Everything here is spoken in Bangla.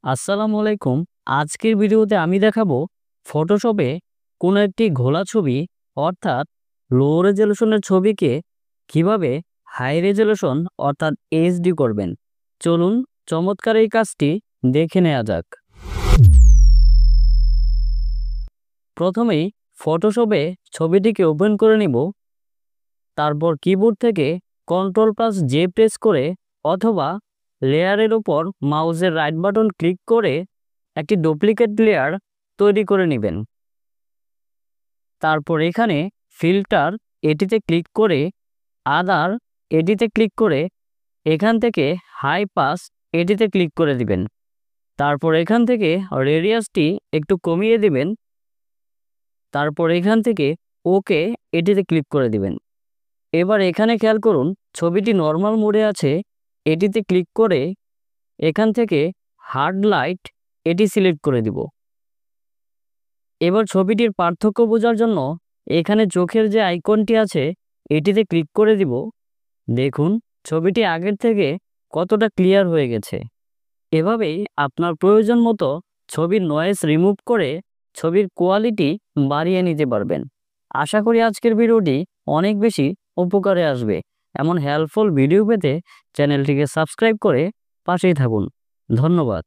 আসসালামু আলাইকুম। আজকের ভিডিওতে আমি দেখাবো ফটোশপে কোনো একটি ঘোলা ছবি অর্থাৎ লো রেজলিউশনের ছবিকে কিভাবে হাই রেজলিউশন অর্থাৎ এইচডি করবেন। চলুন চমৎকার এই কাজটি দেখে নেওয়া যাক। প্রথমেই ফটোশপে ছবিটিকে ওপেন করে নিব। তারপর কিবোর্ড থেকে Ctrl+J প্রেস করে অথবা লেয়ারের উপর মাউসের রাইট বাটন ক্লিক করে একটি ডুপ্লিকেট লেয়ার তৈরি করে নেবেন। তারপর এখানে ফিল্টার এটিতে ক্লিক করে আদার এটিতে ক্লিক করে এখান থেকে হাই পাস এটিতে ক্লিক করে দিবেন। তারপর এখান থেকে রেডিয়াসটি একটু কমিয়ে দিবেন। তারপর এখান থেকে ওকে এটিতে ক্লিক করে দিবেন। এবার এখানে খেয়াল করুন ছবিটি নর্মাল মোডে আছে, এটিতে ক্লিক করে এখান থেকে হার্ড লাইট এটি সিলেক্ট করে দিব। এবার ছবিটির পার্থক্য বোঝার জন্য এখানে চোখের যে আইকনটি আছে এটিতে ক্লিক করে দিব। দেখুন ছবিটি আগের থেকে কতটা ক্লিয়ার হয়ে গেছে। এভাবেই আপনার প্রয়োজন মতো ছবির নয়েজ রিমুভ করে ছবির কোয়ালিটি বাড়িয়ে নিতে পারবেন। আশা করি আজকের ভিডিওটি অনেক বেশি উপকারে আসবে। এমন হেল্পফুল ভিডিও পেতে চ্যানেলটিকে সাবস্ক্রাইব করে পাশেই থাকুন। ধন্যবাদ।